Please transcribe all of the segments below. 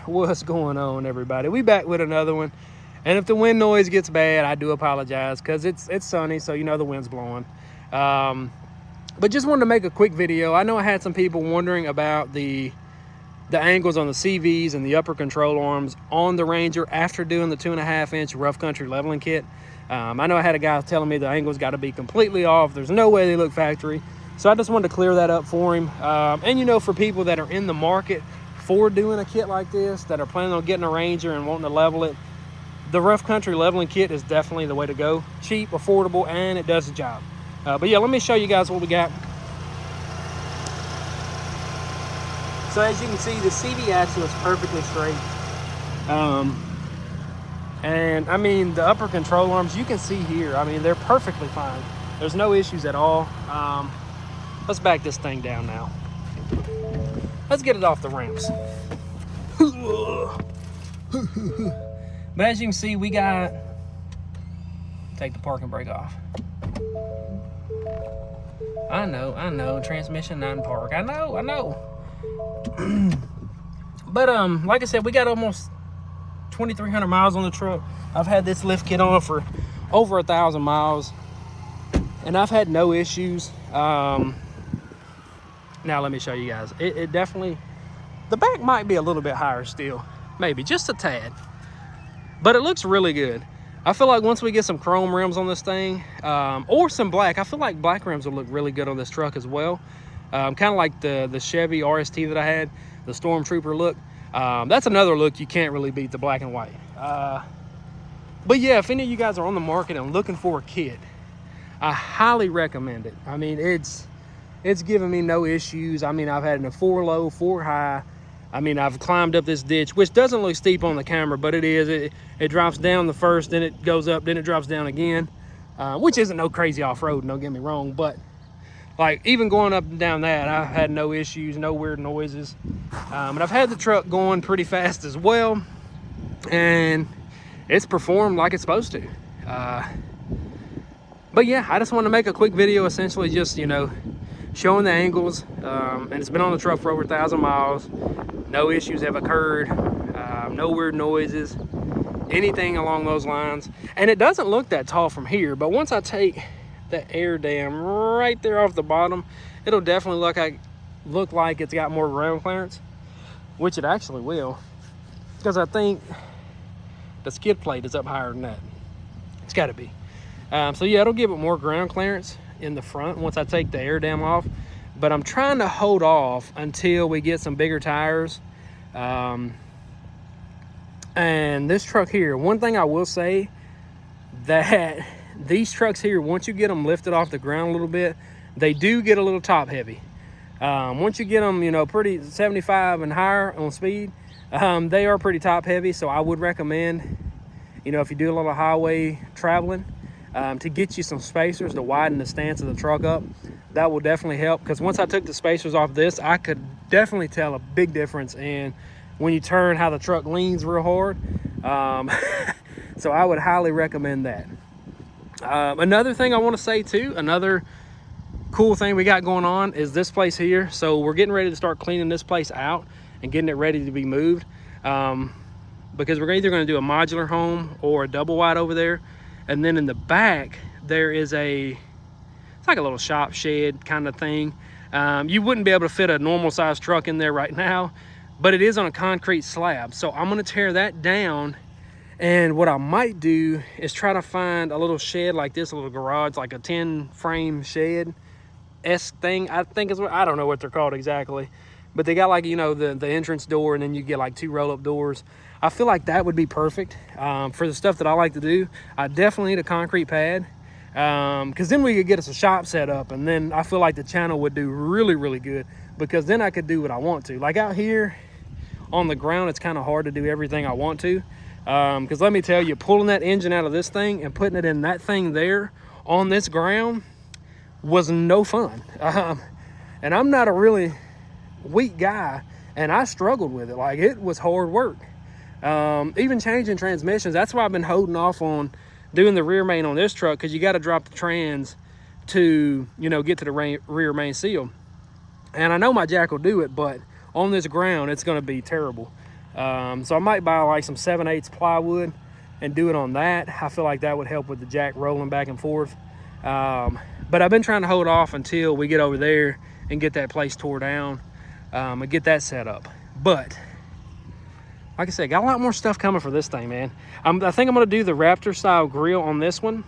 What's going on, everybody? We back with another one. And if the wind noise gets bad, I do apologize, because it's sunny, so you know the wind's blowing. But just wanted to make a quick video. I know I had some people wondering about the angles on the CVs and the upper control arms on the Ranger after doing the 2.5-inch rough country leveling kit. I know I had a guy telling me the angles got to be completely off. There's no way they look factory. So I just wanted to clear that up for him. And you know, for people that are in the market for doing a kit like this, that are planning on getting a Ranger and wanting to level it, the rough country leveling kit is definitely the way to go. Cheap, affordable, and it does the job. But yeah, let me show you guys what we got. So as you can see, the CV axle is perfectly straight. And I mean, the upper control arms, you can see here, I mean, they're perfectly fine. There's no issues at all. Let's back this thing down now. Let's get it off the ramps. But as you can see, we got, take the parking brake off. I know, transmission not in park. I know. But like I said, we got almost 2,300 miles on the truck. I've had this lift kit on for over 1,000 miles, and I've had no issues. Now let me show you guys. It definitely, the back might be a little bit higher still, maybe just a tad, but it looks really good. I feel like once we get some chrome rims on this thing, or some black, I feel like black rims will look really good on this truck as well. Kind of like the Chevy RST that I had, the Stormtrooper look. That's another look you can't really beat, the black and white. But yeah, if any of you guys are on the market and looking for a kit, I highly recommend it. I mean, it's given me no issues. I mean, I've had a 4 low, 4 high. I mean, I've climbed up this ditch, which doesn't look steep on the camera, but it is. It drops down the first, then it goes up, then it drops down again, which isn't no crazy off-road, don't get me wrong. But like, even going up and down that, I've had no issues, no weird noises. And I've had the truck going pretty fast as well, and it's performed like it's supposed to. But yeah, I just want to make a quick video, essentially just, you know, showing the angles. And it's been on the truck for over 1,000 miles. No issues have occurred. No weird noises, anything along those lines. And it doesn't look that tall from here, but once I take that air dam right there off the bottom, it'll definitely look like it's got more ground clearance, which it actually will, because I think the skid plate is up higher than that. It's got to be. So yeah, it'll give it more ground clearance in the front once I take the air dam off, but I'm trying to hold off until we get some bigger tires. And this truck here, one thing I will say, that these trucks here, once you get them lifted off the ground a little bit, they do get a little top heavy. Once you get them, you know, pretty 75 and higher on speed, they are pretty top heavy. So I would recommend, you know, if you do a little highway traveling, to get you some spacers to widen the stance of the truck up. That will definitely help, because once I took the spacers off this, I could definitely tell a big difference in when you turn, how the truck leans real hard. So I would highly recommend that. Another thing I want to say too, another cool thing we got going on is this place here. So we're getting ready to start cleaning this place out and getting it ready to be moved, because we're either going to do a modular home or a double wide over there. And then in the back there is it's like a little shop shed kind of thing. You wouldn't be able to fit a normal size truck in there right now, but it is on a concrete slab. So I'm going to tear that down, and what I might do is try to find a little shed like this, a little garage, like a 10 frame shed-esque thing, I think is what, I don't know what they're called exactly, but they got, like, you know, the entrance door, and then you get like 2 roll-up doors. I feel like that would be perfect for the stuff that I like to do. I definitely need a concrete pad, because then we could get us a shop set up, and then I feel like the channel would do really, really good, because then I could do what I want to. Like out here on the ground, it's kind of hard to do everything I want to, because let me tell you, pulling that engine out of this thing and putting it in that thing there on this ground was no fun. And I'm not a really weak guy, and I struggled with it. Like, it was hard work. Even changing transmissions, that's why I've been holding off on doing the rear main on this truck, because you got to drop the trans to, you know, get to the rear main seal. And I know my jack will do it, but on this ground, it's going to be terrible. So I might buy like some 7/8 plywood and do it on that. I feel like that would help with the jack rolling back and forth. But I've been trying to hold off until we get over there and get that place tore down, and get that set up. But like I said, got a lot more stuff coming for this thing, man. I think I'm gonna do the Raptor style grill on this one.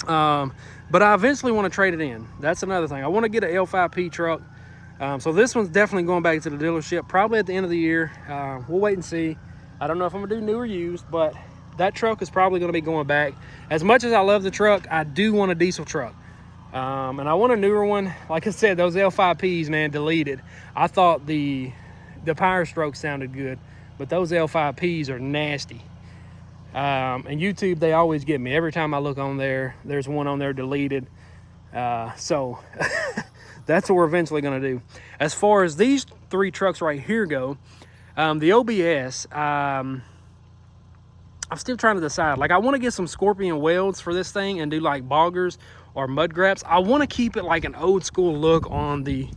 But I eventually want to trade it in. That's another thing. I want to get an L5P truck. So this one's definitely going back to the dealership probably at the end of the year. We'll wait and see. I don't know if I'm gonna do new or used, but that truck is probably going to be going back. As much as I love the truck, I do want a diesel truck. And I want a newer one. Like I said, those L5Ps, man, deleted. I thought the Power Stroke sounded good, but those L5Ps are nasty. And YouTube, they always get me. Every time I look on there, there's one on there deleted. So that's what we're eventually going to do. As far as these 3 trucks right here go, the OBS, I'm still trying to decide. Like, I want to get some Scorpion welds for this thing and do like boggers or mud graps. I want to keep it like an old school look on the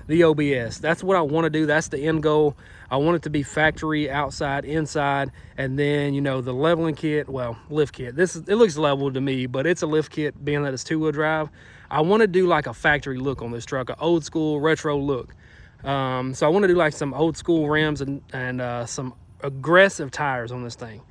OBS. That's what I want to do. That's the end goal. I want it to be factory, outside, inside, and then, you know, the leveling kit, well, lift kit. It looks leveled to me, but it's a lift kit being that it's 2-wheel drive. I want to do like a factory look on this truck, an old school retro look. So I want to do like some old school rims and some aggressive tires on this thing.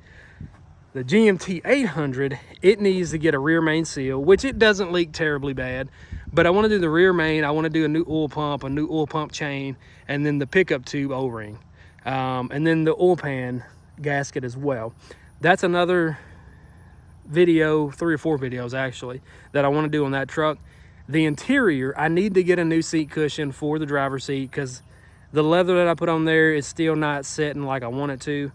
The GMT 800, it needs to get a rear main seal, which it doesn't leak terribly bad. But I want to do the rear main. I want to do a new oil pump chain, and then the pickup tube O-ring. And then the oil pan gasket as well. That's another video, 3 or 4 videos actually, that I want to do on that truck. The interior, I need to get a new seat cushion for the driver's seat because the leather that I put on there is still not sitting like I want it to.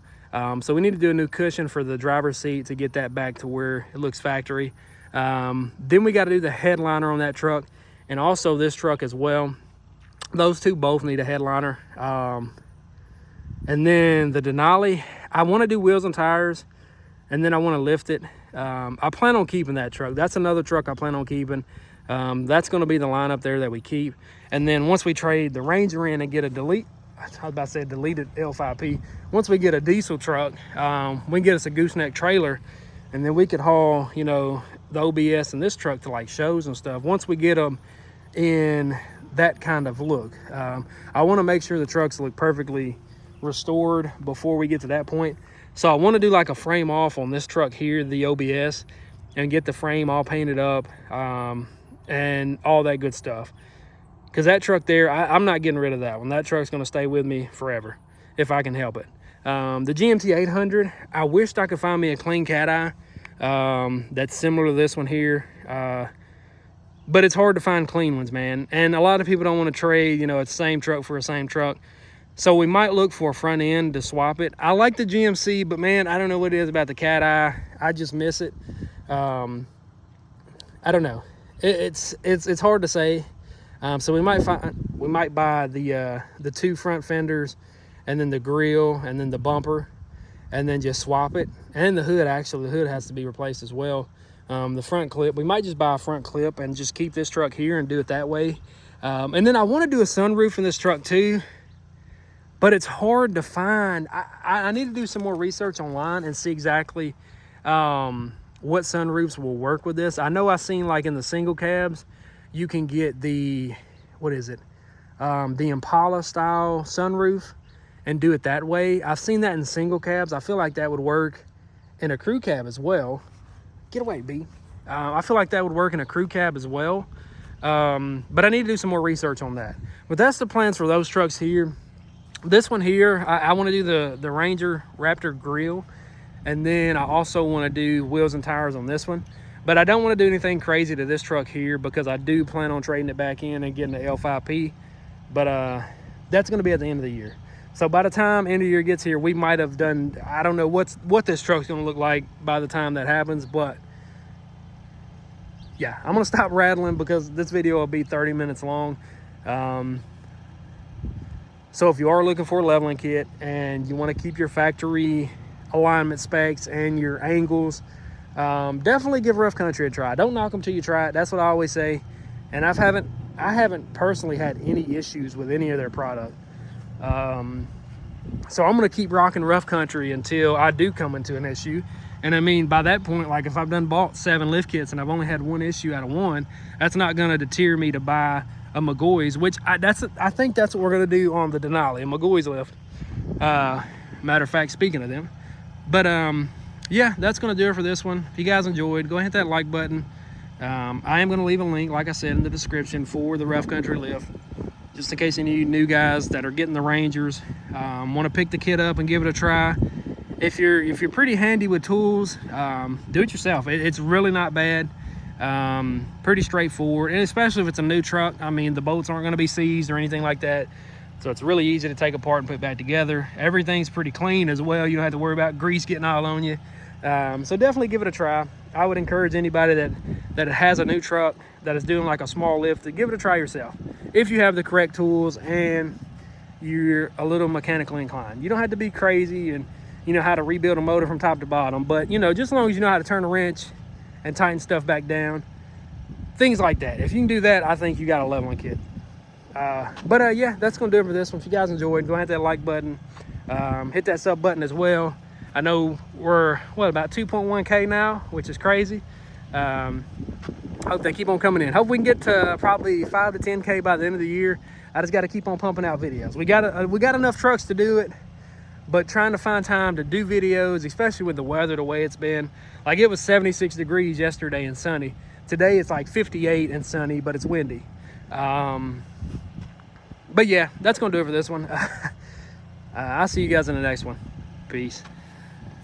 So we need to do a new cushion for the driver's seat to get that back to where it looks factory. Then we got to do the headliner on that truck, and also this truck as well. Those two both need a headliner. And then the Denali, I want to do wheels and tires, and then I want to lift it. I plan on keeping that truck. That's another truck I plan on keeping. That's going to be the lineup there that we keep. And then once we trade the Ranger in and get a deleted L5P, once we get a diesel truck, we can get us a gooseneck trailer, and then we could haul, you know, the OBS and this truck to like shows and stuff. Once we get them in that kind of look, I want to make sure the trucks look perfectly restored before we get to that point. So I want to do like a frame off on this truck here, the OBS, and get the frame all painted up, and all that good stuff. Because that truck there, I'm not getting rid of that one. That truck's going to stay with me forever if I can help it. The GMT 800, I wished I could find me a clean cat eye that's similar to this one here. But it's hard to find clean ones, man. And a lot of people don't want to trade, you know, it's the same truck for a same truck. So we might look for a front end to swap it. I like the GMC, but man, I don't know what it is about the cat eye. I just miss it. I don't know. It's hard to say. So we might buy the 2 front fenders, and then the grill, and then the bumper, and then just swap it. And the hood, actually, the hood has to be replaced as well. The front clip, we might just buy a front clip and just keep this truck here and do it that way. And then I want to do a sunroof in this truck too, but it's hard to find. I need to do some more research online and see exactly what sunroofs will work with this. I know I've seen like in the single cabs, you can get the, what is it? The Impala style sunroof and do it that way. I've seen that in single cabs. I feel like that would work in a crew cab as well. Get away, B. I feel like that would work in a crew cab as well. But I need to do some more research on that. But that's the plans for those trucks here. This one here, I want to do the Ranger Raptor grill. And then I also want to do wheels and tires on this one. But I don't want to do anything crazy to this truck here because I do plan on trading it back in and getting the L5P. But that's going to be at the end of the year. So by the time end of the year gets here, we might have done, I don't know what this truck's going to look like by the time that happens. But yeah, I'm going to stop rattling because this video will be 30 minutes long. So if you are looking for a leveling kit and you want to keep your factory alignment specs and your angles, definitely give Rough Country a try. Don't knock them till you try it. That's what I always say. And I haven't personally had any issues with any of their product. So I'm gonna keep rocking rough country until I do come into an issue. And I mean, by that point, like if I've done bought 7 lift kits and I've only had 1 issue out of 1, that's not gonna deter me to buy a McGoy's, which I think that's what we're gonna do on the Denali, a McGoy's lift. Matter of fact, speaking of them. But yeah, that's gonna do it for this one. If you guys enjoyed, go ahead and hit that like button. I am gonna leave a link, like I said, in the description for the rough country lift, just in case any of you new guys that are getting the Rangers want to pick the kit up and give it a try. If you're pretty handy with tools, do it yourself. It's really not bad. Pretty straightforward, and especially if it's a new truck. I mean, the bolts aren't going to be seized or anything like that, so it's really easy to take apart and put back together. Everything's pretty clean as well. You don't have to worry about grease getting all on you. So definitely give it a try. I would encourage anybody that has a new truck that is doing like a small lift to give it a try yourself, if you have the correct tools and you're a little mechanically inclined. You don't have to be crazy and you know how to rebuild a motor from top to bottom, but you know, just as long as you know how to turn a wrench and tighten stuff back down, things like that. If you can do that, I think you got a leveling kit. Yeah, that's gonna do it for this one. If you guys enjoyed, go ahead and hit that like button, hit that sub button as well. I know we're about 2.1K now, which is crazy. Hope they keep on coming in. Hope we can get to probably 5 to 10K by the end of the year. I just got to keep on pumping out videos. We got enough trucks to do it, but trying to find time to do videos, especially with the weather the way it's been. Like, it was 76 degrees yesterday and sunny. Today it's like 58 and sunny, but it's windy. But yeah, that's gonna do it for this one. I'll see you guys in the next one. Peace.